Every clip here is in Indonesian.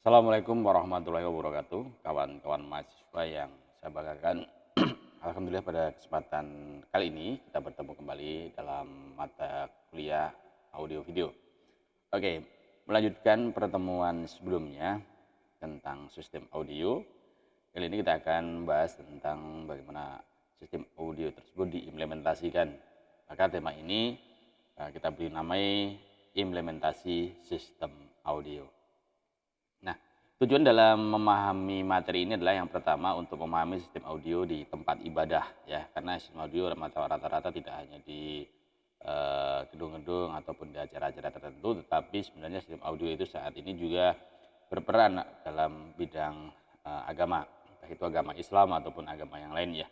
Assalamualaikum warahmatullahi wabarakatuh, kawan-kawan mahasiswa yang saya banggakan. Alhamdulillah pada kesempatan kali ini kita bertemu kembali dalam mata kuliah audio video. Oke, melanjutkan pertemuan sebelumnya tentang sistem audio. Kali ini kita akan membahas tentang bagaimana sistem audio tersebut diimplementasikan. Maka tema ini kita beri namai implementasi sistem audio. Nah, tujuan dalam memahami materi ini adalah yang pertama untuk memahami sistem audio di tempat ibadah ya, karena sistem audio rata-rata tidak hanya di gedung-gedung ataupun di acara-acara tertentu, tetapi sebenarnya sistem audio itu saat ini juga berperan dalam bidang agama, entah itu agama Islam ataupun agama yang lain ya.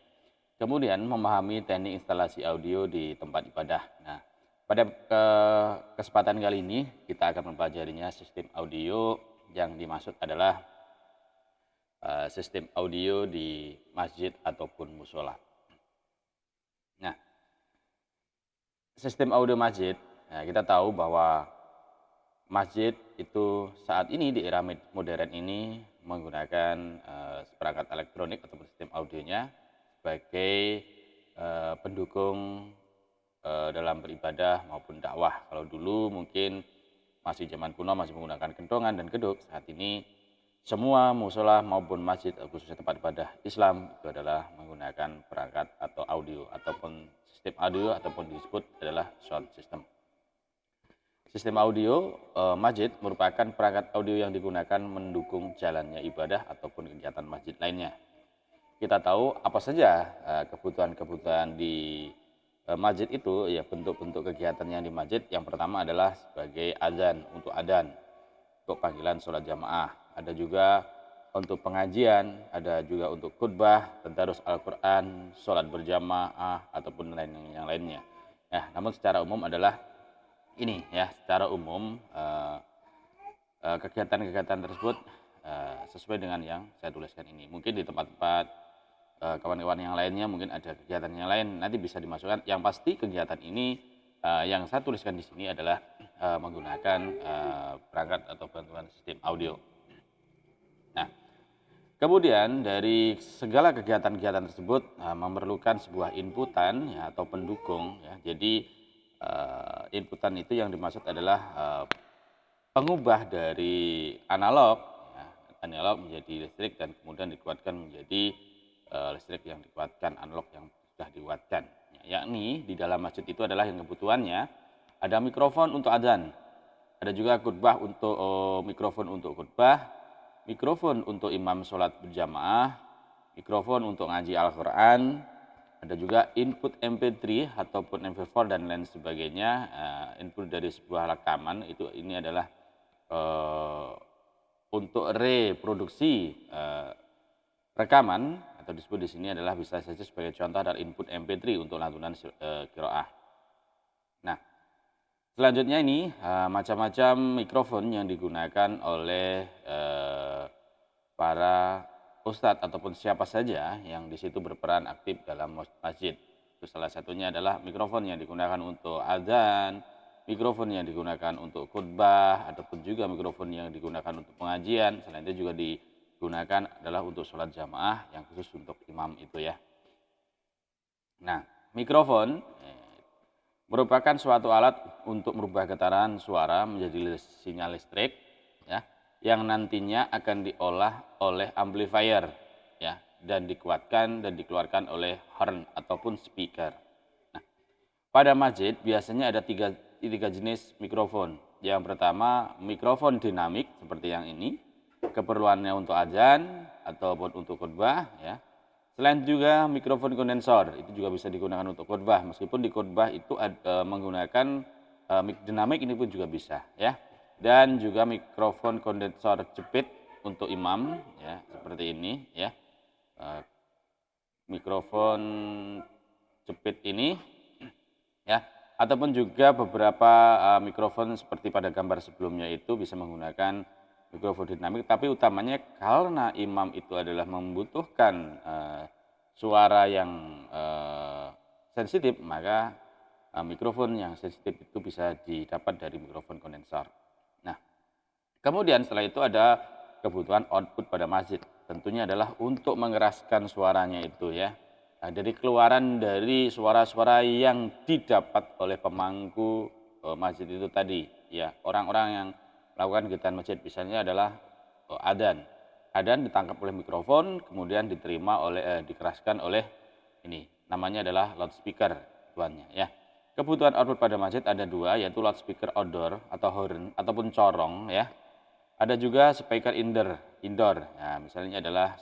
Kemudian memahami teknik instalasi audio di tempat ibadah. Nah, pada kesempatan kali ini kita akan mempelajarinya sistem audio yang dimaksud adalah sistem audio di masjid ataupun musola. Nah, sistem audio masjid, kita tahu bahwa masjid itu saat ini di era modern ini menggunakan perangkat elektronik ataupun sistem audionya sebagai pendukung dalam beribadah maupun dakwah. Kalau dulu mungkin masih zaman kuno masih menggunakan kentongan dan keduk, saat ini semua musola maupun masjid khususnya tempat ibadah Islam itu adalah menggunakan perangkat atau audio ataupun sistem audio ataupun disebut adalah sound system. Sistem audio masjid merupakan perangkat audio yang digunakan mendukung jalannya ibadah ataupun kegiatan masjid lainnya. Kita tahu apa saja kebutuhan-kebutuhan di masjid itu ya, bentuk-bentuk kegiatannya di masjid. Yang pertama adalah sebagai azan, untuk panggilan sholat jamaah, ada juga untuk pengajian, ada juga untuk khutbah, tadarus Al-Quran, sholat berjamaah ataupun yang lainnya. Ya, namun secara umum adalah ini ya, secara umum kegiatan-kegiatan tersebut sesuai dengan yang saya tuliskan ini. Mungkin di tempat-tempat kawan-kawan yang lainnya mungkin ada kegiatan yang lain, nanti bisa dimasukkan. Yang pasti kegiatan ini yang saya tuliskan di sini adalah menggunakan perangkat atau bantuan sistem audio. Nah, kemudian dari segala kegiatan-kegiatan tersebut memerlukan sebuah inputan ya, atau pendukung ya. Jadi inputan itu yang dimaksud adalah pengubah dari analog ya, menjadi listrik dan kemudian dikuatkan menjadi listrik yang dikuatkan, analog yang sudah dikuatkan. Ya, yakni di dalam masjid itu adalah yang kebutuhannya ada mikrofon untuk adzan, ada juga khutbah untuk mikrofon untuk khutbah, mikrofon untuk imam sholat berjamaah, mikrofon untuk ngaji Al-Quran, ada juga input MP3 ataupun MP4 dan lain sebagainya. Input dari sebuah rekaman itu ini adalah untuk reproduksi rekaman, atau disebut di sini adalah bisa saja sebagai contoh dari input MP3 untuk lantunan qiraah. Nah, selanjutnya ini macam-macam mikrofon yang digunakan oleh para ustadz ataupun siapa saja yang di situ berperan aktif dalam masjid. Itu salah satunya adalah mikrofon yang digunakan untuk azan, mikrofon yang digunakan untuk khutbah, ataupun juga mikrofon yang digunakan untuk pengajian. Selain itu juga digunakan adalah untuk sholat jamaah yang khusus untuk imam itu ya. Nah, mikrofon merupakan suatu alat untuk merubah getaran suara menjadi sinyal listrik ya, yang nantinya akan diolah oleh amplifier ya, dan dikuatkan dan dikeluarkan oleh horn ataupun speaker. Nah, pada masjid biasanya ada tiga jenis mikrofon. Yang pertama mikrofon dinamik seperti yang ini, keperluannya untuk azan ataupun untuk khutbah ya. Selain juga mikrofon kondensor, itu juga bisa digunakan untuk khutbah. Meskipun di khutbah itu menggunakan mic dinamik, ini pun juga bisa ya. Dan juga mikrofon kondensor jepit untuk imam ya, seperti ini ya. Mikrofon jepit ini ya, ataupun juga beberapa mikrofon seperti pada gambar sebelumnya itu bisa menggunakan mikrofon dinamik, tapi utamanya karena imam itu adalah membutuhkan suara yang sensitif, maka mikrofon yang sensitif itu bisa didapat dari mikrofon kondensor. Nah, kemudian setelah itu ada kebutuhan output pada masjid. Tentunya adalah untuk mengeraskan suaranya itu ya. Nah, dari keluaran dari suara-suara yang didapat oleh pemangku masjid itu tadi ya. Orang-orang yang melakukan kegiatan masjid misalnya adalah adzan. Adzan ditangkap oleh mikrofon, kemudian diterima oleh dikeraskan oleh ini. Namanya adalah loudspeaker tuannya ya. Kebutuhan output pada masjid ada dua, yaitu loudspeaker outdoor atau horn ataupun corong ya. Ada juga speaker indoor. Nah, misalnya adalah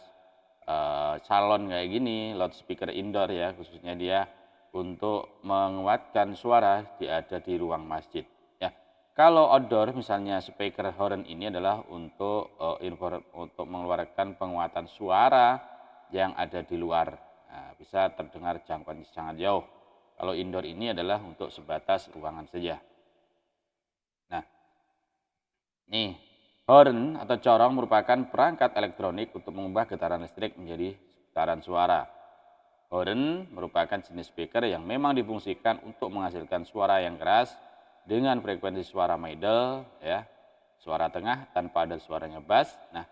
salon kayak gini, loudspeaker indoor ya, khususnya dia untuk menguatkan suara ada di ruang masjid. Ya, kalau outdoor misalnya speaker horn ini adalah untuk untuk mengeluarkan penguatan suara yang ada di luar, nah, bisa terdengar jangkauan sangat jauh. Kalau indoor ini adalah untuk sebatas ruangan saja. Nah, nih, horn atau corong merupakan perangkat elektronik untuk mengubah getaran listrik menjadi getaran suara. Horn merupakan jenis speaker yang memang difungsikan untuk menghasilkan suara yang keras dengan frekuensi suara middle, ya, suara tengah tanpa ada suaranya bass. Nah,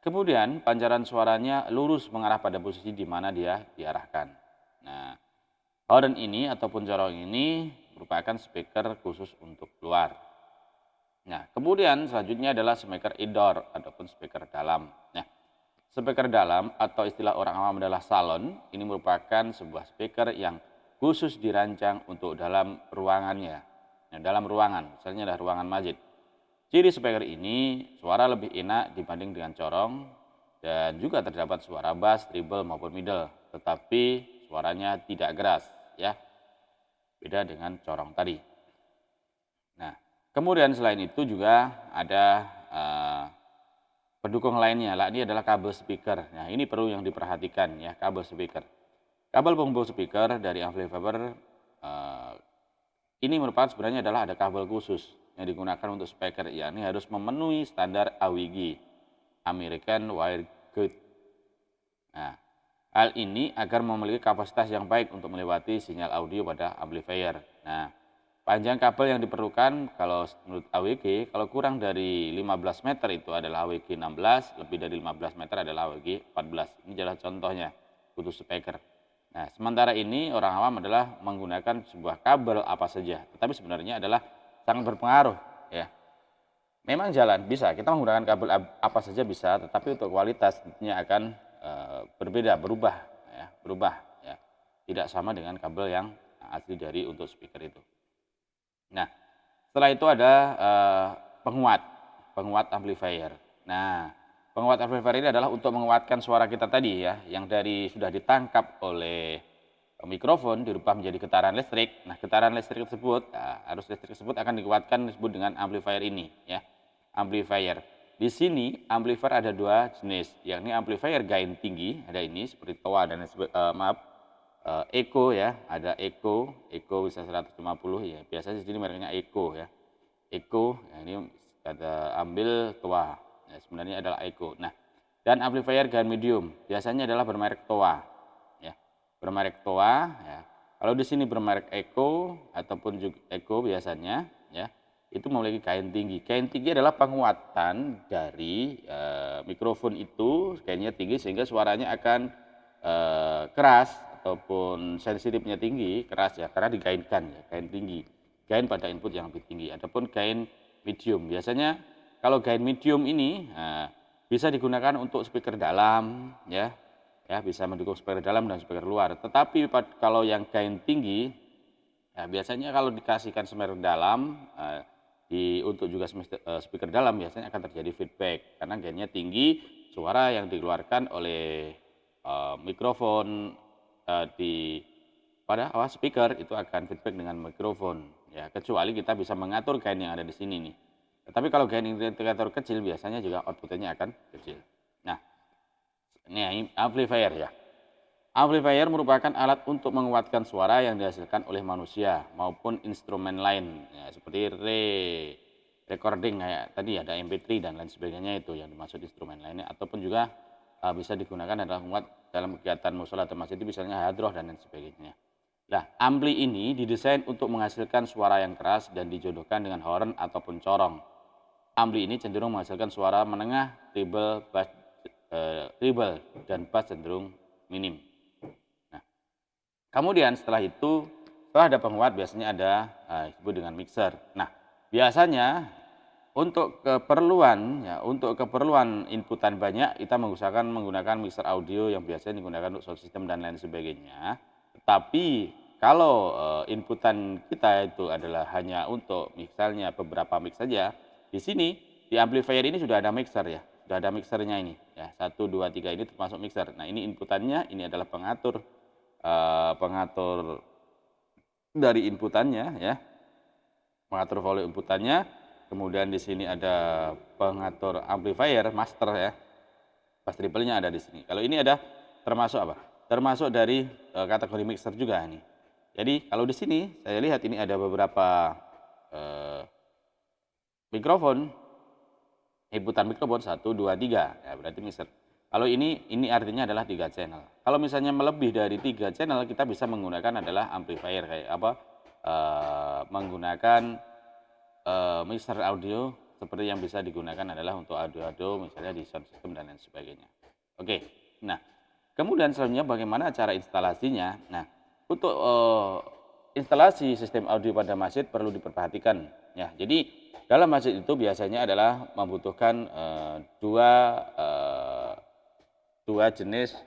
kemudian pancaran suaranya lurus mengarah pada posisi di mana dia diarahkan. Nah, horn ini ataupun corong ini merupakan speaker khusus untuk luar. Nah, kemudian selanjutnya adalah speaker indoor ataupun speaker dalam. Nah, speaker dalam atau istilah orang awam adalah salon, ini merupakan sebuah speaker yang khusus dirancang untuk dalam ruangannya. Nah, dalam ruangan, misalnya adalah ruangan masjid. Ciri speaker ini suara lebih enak dibanding dengan corong dan juga terdapat suara bass, treble maupun middle, tetapi suaranya tidak keras ya. Beda dengan corong tadi. Nah, kemudian selain itu juga ada pendukung lainnya, ini adalah kabel speaker. Nah, ini perlu yang diperhatikan ya, kabel speaker. Kabel penghubung speaker dari amplifier ini merupakan sebenarnya adalah ada kabel khusus yang digunakan untuk speaker, yakni harus memenuhi standar AWG, American Wire Gauge. Nah, hal ini agar memiliki kapasitas yang baik untuk melewati sinyal audio pada amplifier. Nah, panjang kabel yang diperlukan kalau menurut AWG, kalau kurang dari 15 meter itu adalah AWG 16, lebih dari 15 meter adalah AWG 14. Ini adalah contohnya untuk speaker. Nah, sementara ini orang awam adalah menggunakan sebuah kabel apa saja, tetapi sebenarnya adalah sangat berpengaruh ya. Memang jalan bisa, kita menggunakan kabel apa saja bisa, tetapi untuk kualitas tentunya akan berbeda, berubah ya. Tidak sama dengan kabel yang asli dari untuk speaker itu. Nah, setelah itu ada penguat amplifier. Nah, penguat amplifier ini adalah untuk menguatkan suara kita tadi ya, yang dari sudah ditangkap oleh mikrofon dirubah menjadi getaran listrik. Nah, getaran listrik tersebut, arus listrik tersebut akan dikuatkan disebut dengan amplifier ini ya. Amplifier. Di sini amplifier ada dua jenis, yakni amplifier gain tinggi, ada ini seperti TOA dan Echo ya, ada Echo bisa 150 ya, biasanya di sini mereknya Echo ya. Echo, ya ini kita ambil TOA, ya, sebenarnya adalah Echo. Nah, dan amplifier gain medium, biasanya adalah bermerek TOA ya, bermerek TOA ya. Kalau di sini bermerek Echo ataupun juga Echo biasanya ya, itu memiliki gain tinggi. Gain tinggi adalah penguatan dari mikrofon itu, gainnya tinggi sehingga suaranya akan keras ataupun sensitifnya tinggi, keras ya, karena digainkan ya, gain tinggi. Gain pada input yang lebih tinggi. Adapun gain medium, biasanya kalau gain medium ini bisa digunakan untuk speaker dalam ya, bisa mendukung speaker dalam dan speaker luar. Tetapi kalau yang gain tinggi, ya biasanya kalau dikasihkan speaker dalam untuk juga speaker dalam biasanya akan terjadi feedback karena gainnya tinggi, suara yang dikeluarkan oleh mikrofon pada speaker itu akan feedback dengan mikrofon ya, kecuali kita bisa mengatur gain yang ada di sini nih. Tetapi kalau gain indikator kecil biasanya juga outputnya akan kecil. Nah, ini amplifier ya. Amplifier merupakan alat untuk menguatkan suara yang dihasilkan oleh manusia maupun instrumen lain ya, seperti recording kayak tadi ada MP3 dan lain sebagainya, itu yang dimaksud instrumen lainnya, ataupun juga bisa digunakan adalah menguat dalam kegiatan musola atau masjid, misalnya hadroh dan lain sebagainya. Nah, ampli ini didesain untuk menghasilkan suara yang keras dan dijodohkan dengan horn ataupun corong. ampli ini cenderung menghasilkan suara menengah, treble dan bass cenderung minim. Nah, kemudian setelah itu, setelah ada penguat biasanya ada disebut dengan mixer. Nah, biasanya untuk keperluan inputan banyak kita mengusahakan menggunakan mixer audio yang biasanya digunakan untuk sound system dan lain sebagainya. Tetapi kalau inputan kita itu adalah hanya untuk misalnya beberapa mix saja, di sini di amplifier ini sudah ada mixer ya, sudah ada mixernya ini ya, 1, 2, 3 ini termasuk mixer. Nah, ini inputannya, ini adalah pengatur dari inputannya ya, pengatur volume inputannya. Kemudian di sini ada pengatur amplifier master ya, bass triple-nya ada di sini. Kalau ini ada termasuk apa? Termasuk dari kategori mixer juga ini. Jadi kalau di sini saya lihat ini ada beberapa mikrofon, inputan mikrofon 1, 2, 3 ya, berarti mixer. Kalau ini artinya adalah 3 channel. Kalau misalnya melebih dari 3 channel kita bisa menggunakan adalah amplifier kayak apa? Menggunakan mixer audio seperti yang bisa digunakan adalah untuk audio-audio misalnya di sound system dan lain sebagainya. Oke, nah kemudian selanjutnya bagaimana cara instalasinya? Nah, untuk instalasi sistem audio pada masjid perlu diperhatikan ya. Jadi dalam masjid itu biasanya adalah membutuhkan dua jenis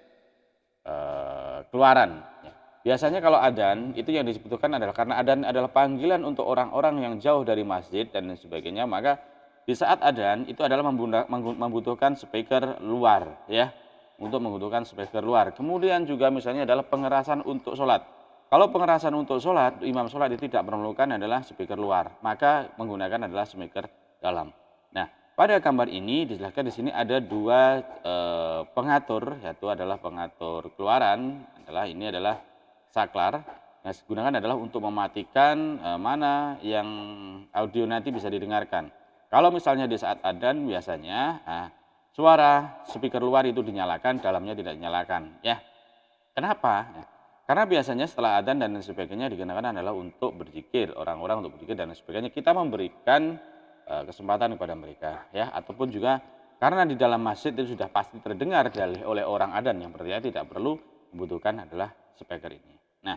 keluaran ya. Biasanya kalau adzan itu yang dibutuhkan adalah karena adzan adalah panggilan untuk orang-orang yang jauh dari masjid dan sebagainya, maka di saat adzan itu adalah membutuhkan speaker luar ya, untuk membutuhkan speaker luar. Kemudian juga misalnya adalah pengerasan untuk sholat. Kalau pengerasan untuk sholat, imam sholat itu tidak memerlukan adalah speaker luar, maka menggunakan adalah speaker dalam. Nah, pada gambar ini dijelaskan di sini ada dua pengatur, yaitu adalah pengatur keluaran, ini adalah saklar. Nah, digunakan adalah untuk mematikan mana yang audio nanti bisa didengarkan. Kalau misalnya di saat adzan biasanya suara speaker luar itu dinyalakan, dalamnya tidak dinyalakan ya. Kenapa? Ya, karena biasanya setelah adzan dan sebagainya digunakan adalah untuk berzikir, orang-orang untuk berzikir dan sebagainya. Kita memberikan kesempatan kepada mereka ya, ataupun juga karena di dalam masjid itu sudah pasti terdengar oleh orang adzan yang berarti tidak perlu membutuhkan adalah speaker ini. Nah,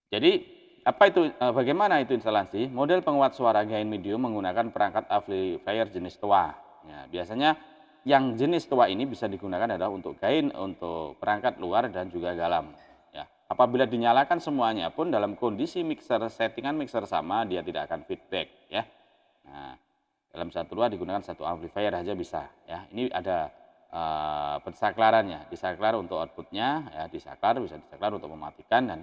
jadi apa itu? Bagaimana itu instalasi? Model penguat suara gain medium menggunakan perangkat amplifier jenis TOA. Ya, biasanya yang jenis TOA ini bisa digunakan adalah untuk gain, untuk perangkat luar dan juga dalam. Ya, apabila dinyalakan semuanya pun dalam kondisi mixer settingan mixer sama, dia tidak akan feedback. Ya, nah, dalam satu ruang digunakan satu amplifier saja bisa. Ya, ini ada pensaklarannya, disaklar untuk outputnya, ya disaklar, bisa disaklar untuk mematikan dan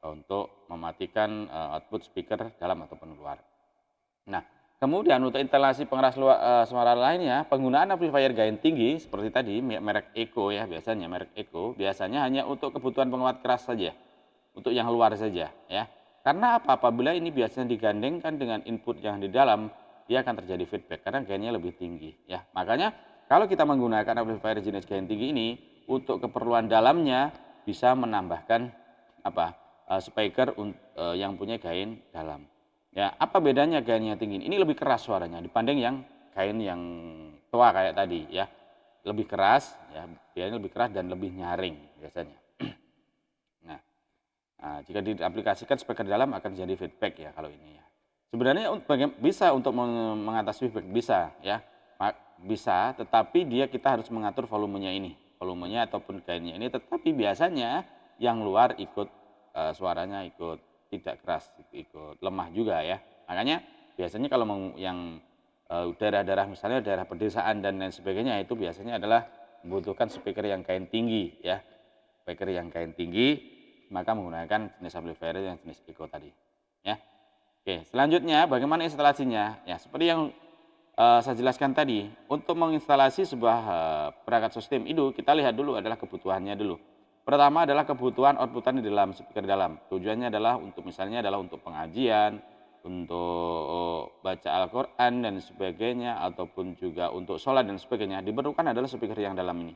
untuk mematikan output speaker dalam ataupun luar. Nah, kemudian untuk instalasi pengeras suara lainnya, penggunaan amplifier gain tinggi seperti tadi merek Echo ya, biasanya merek Echo biasanya hanya untuk kebutuhan penguat keras saja, untuk yang luar saja ya. Karena apabila ini biasanya digandengkan dengan input yang di dalam, dia akan terjadi feedback karena gainnya lebih tinggi ya. Makanya kalau kita menggunakan amplifier jenis gain tinggi ini untuk keperluan dalamnya bisa menambahkan speaker yang punya gain dalam. Ya, apa bedanya gainnya tinggi? Ini lebih keras suaranya dibanding yang gain yang tua kayak tadi ya. Lebih keras ya, biasanya lebih keras dan lebih nyaring biasanya. Nah, jika diaplikasikan speaker dalam akan jadi feedback ya kalau ini ya. Sebenarnya bisa untuk mengatasi feedback bisa ya. Bisa, tetapi kita harus mengatur volumenya ini, volumenya ataupun gainnya ini. Tetapi biasanya yang luar ikut suaranya ikut tidak keras, ikut lemah juga ya. Makanya biasanya kalau yang daerah-daerah misalnya daerah pedesaan dan lain sebagainya itu biasanya adalah membutuhkan speaker yang gain tinggi ya. Speaker yang gain tinggi maka menggunakan jenis amplifier yang jenis Echo tadi ya. Oke, selanjutnya bagaimana instalasinya? Ya, seperti yang saya jelaskan tadi, untuk menginstalasi sebuah perangkat sistem itu kita lihat dulu adalah kebutuhannya dulu. Pertama adalah kebutuhan outputan di dalam speaker dalam. Tujuannya adalah untuk misalnya adalah untuk pengajian, untuk baca Al-Quran dan sebagainya, ataupun juga untuk sholat dan sebagainya. Diperlukan adalah speaker yang dalam ini.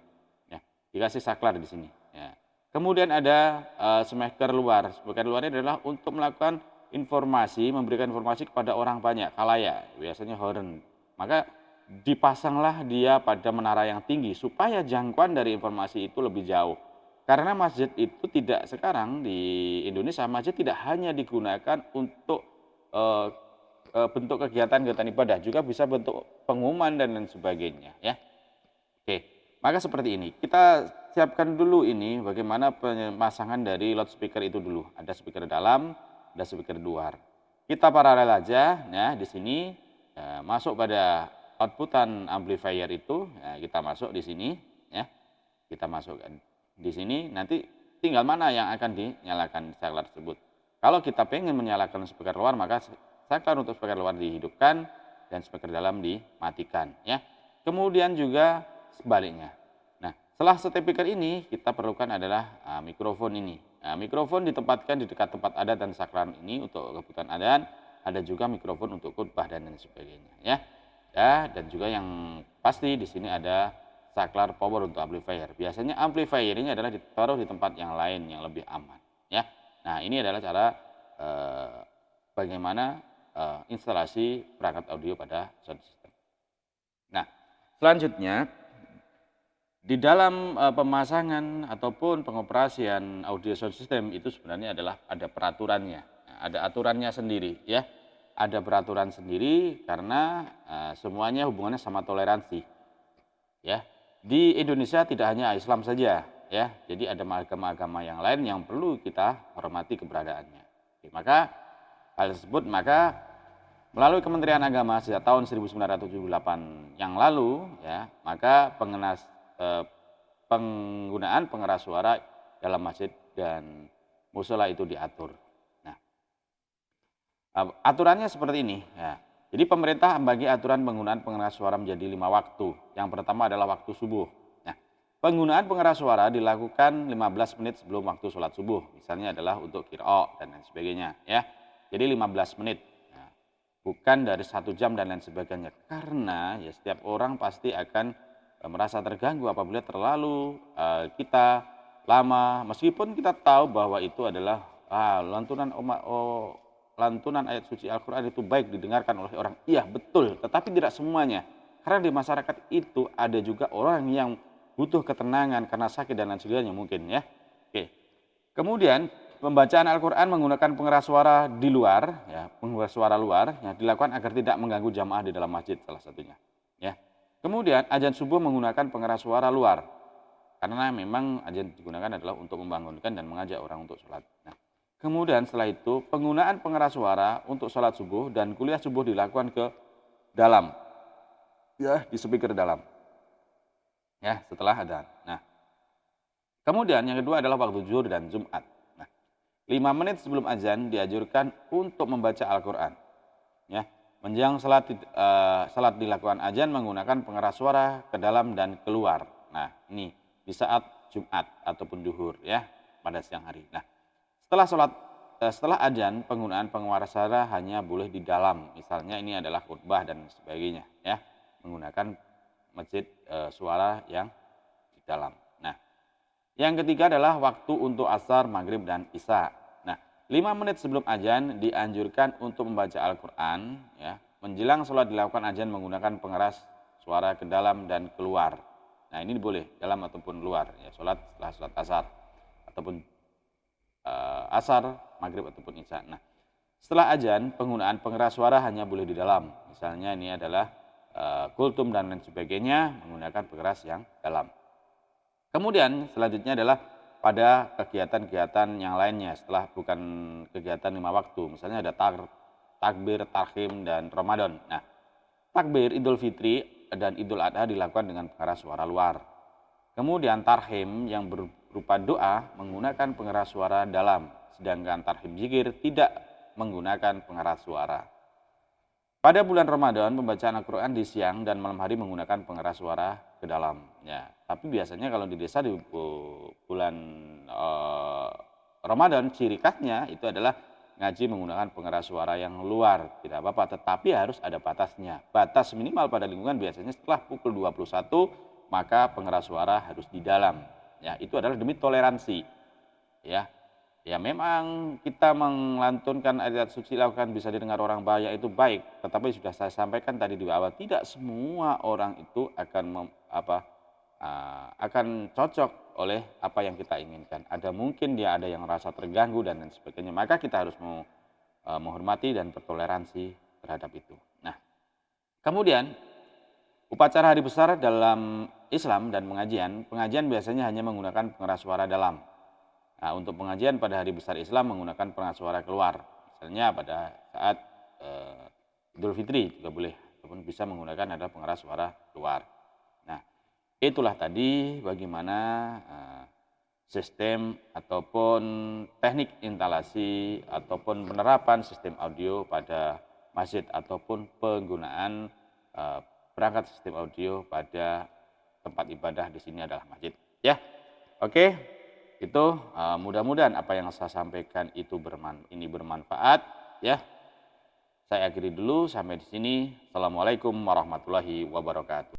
Ya, dikasih saklar di sini. Ya. Kemudian ada speaker luar. Speaker luarnya adalah untuk melakukan informasi, memberikan informasi kepada orang banyak, khalayak, biasanya horn. Maka dipasanglah dia pada menara yang tinggi supaya jangkauan dari informasi itu lebih jauh. Karena masjid itu tidak sekarang di Indonesia, masjid tidak hanya digunakan untuk eh, bentuk kegiatan-kegiatan ibadah, juga bisa bentuk pengumuman dan lain sebagainya ya. Oke, maka seperti ini. Kita siapkan dulu ini bagaimana pemasangan dari loudspeaker itu dulu. Ada speaker dalam, ada speaker luar. Kita paralel aja, ya di sini ya, masuk pada outputan amplifier itu, ya, kita masuk di sini, ya kita masukkan di sini. Nanti tinggal mana yang akan dinyalakan saklar tersebut. Kalau kita pengen menyalakan speaker luar, maka saklar untuk speaker luar dihidupkan dan speaker dalam dimatikan, ya. Kemudian juga sebaliknya. Nah, setelah speaker ini kita perlukan adalah mikrofon ini. Nah, mikrofon ditempatkan di dekat tempat adan dan saklar ini untuk kebutuhan adan. Ada juga mikrofon untuk khutbah dan lain sebagainya, ya. Ya, dan juga yang pasti di sini ada saklar power untuk amplifier. Biasanya amplifier ini adalah ditaruh di tempat yang lain yang lebih aman, ya. Nah, ini adalah cara bagaimana instalasi perangkat audio pada sound system. Nah, selanjutnya di dalam pemasangan ataupun pengoperasian audio sound system itu sebenarnya adalah ada peraturannya. Nah, ada aturannya sendiri, ya. Ada peraturan sendiri karena semuanya hubungannya sama toleransi, ya. Di Indonesia tidak hanya Islam saja, ya. Jadi ada agama-agama yang lain yang perlu kita hormati keberadaannya. Oke, maka hal tersebut maka melalui Kementerian Agama sejak tahun 1978 yang lalu, ya, maka penggunaan pengeras suara dalam masjid dan musola itu diatur. Nah, aturannya seperti ini, ya. Jadi pemerintah membagi aturan penggunaan pengeras suara menjadi 5 waktu. Yang pertama adalah waktu subuh. Nah, penggunaan pengeras suara dilakukan 15 menit sebelum waktu sholat subuh. Misalnya adalah untuk qiraah dan lain sebagainya, ya. Jadi 15 menit. Nah, bukan dari 1 jam dan lain sebagainya. Karena ya setiap orang pasti akan merasa terganggu apabila terlalu kita lama, meskipun kita tahu bahwa itu adalah lantunan ayat suci Al-Quran itu baik didengarkan oleh orang. Iya, betul, tetapi tidak semuanya. Karena di masyarakat itu ada juga orang yang butuh ketenangan karena sakit dan lain sebagainya mungkin, ya. Oke. Kemudian pembacaan Al-Quran menggunakan pengeras suara di luar, ya, pengeras suara luar, ya, dilakukan agar tidak mengganggu jamaah di dalam masjid salah satunya, ya. Kemudian azan subuh menggunakan pengeras suara luar, karena memang azan digunakan adalah untuk membangunkan dan mengajak orang untuk sholat. Nah, kemudian setelah itu penggunaan pengeras suara untuk sholat subuh dan kuliah subuh dilakukan ke dalam, ya, di speaker dalam, ya, setelah adzan. Nah, kemudian yang kedua adalah waktu zuhur dan Jumat. Nah, 5 menit sebelum azan dianjurkan untuk membaca Al-Quran, ya. Menjelang salat dilakukan azan menggunakan pengeras suara ke dalam dan keluar. Nah, ini di saat Jumat ataupun duhur, ya, pada siang hari. Nah, setelah azan penggunaan pengeras suara hanya boleh di dalam. Misalnya ini adalah khutbah dan sebagainya, ya, menggunakan masjid suara yang di dalam. Nah, yang ketiga adalah waktu untuk asar, maghrib dan isya. 5 menit sebelum azan dianjurkan untuk membaca Al-Quran, ya. Menjelang sholat dilakukan azan menggunakan pengeras suara ke dalam dan keluar. Nah, ini boleh dalam ataupun luar, ya, setelah sholat asar ataupun asar, maghrib ataupun isya. Nah, setelah azan penggunaan pengeras suara hanya boleh di dalam. Misalnya ini adalah kultum dan lain sebagainya menggunakan pengeras yang dalam. Kemudian selanjutnya adalah pada kegiatan-kegiatan yang lainnya setelah bukan kegiatan 5 waktu. Misalnya ada takbir, tarhim, dan Ramadan. Nah, takbir Idul Fitri dan Idul Adha dilakukan dengan pengeras suara luar. Kemudian tarhim yang berupa doa menggunakan pengeras suara dalam. Sedangkan tarhim zikir tidak menggunakan pengeras suara. Pada bulan Ramadan, pembacaan Al-Quran di siang dan malam hari menggunakan pengeras suara ke dalam. Ya, tapi biasanya kalau di desa di bulan Ramadan, ciri khasnya itu adalah ngaji menggunakan pengeras suara yang luar. Tidak apa-apa, tetapi harus ada batasnya. Batas minimal pada lingkungan biasanya setelah pukul 21, maka pengeras suara harus di dalam. Ya, itu adalah demi toleransi. Ya, Ya memang kita melantunkan ayat suci lakukan bisa didengar orang banyak itu baik, tetapi sudah saya sampaikan tadi di awal, tidak semua orang itu akan akan cocok oleh apa yang kita inginkan. Ada mungkin dia ada yang merasa terganggu dan lain sebagainya, maka kita harus menghormati dan bertoleransi terhadap itu. Nah, kemudian upacara hari besar dalam Islam dan pengajian biasanya hanya menggunakan pengeras suara dalam. Nah, untuk pengajian pada hari besar Islam menggunakan pengeras suara keluar. Misalnya pada saat Idul Fitri juga boleh, ataupun bisa menggunakan ada pengeras suara keluar. Nah, itulah tadi bagaimana sistem ataupun teknik instalasi ataupun penerapan sistem audio pada masjid ataupun penggunaan perangkat sistem audio pada tempat ibadah di sini adalah masjid. Ya, oke. Itu mudah-mudahan apa yang saya sampaikan itu bermanfaat ya. Saya akhiri dulu sampai di sini. Assalamualaikum warahmatullahi wabarakatuh.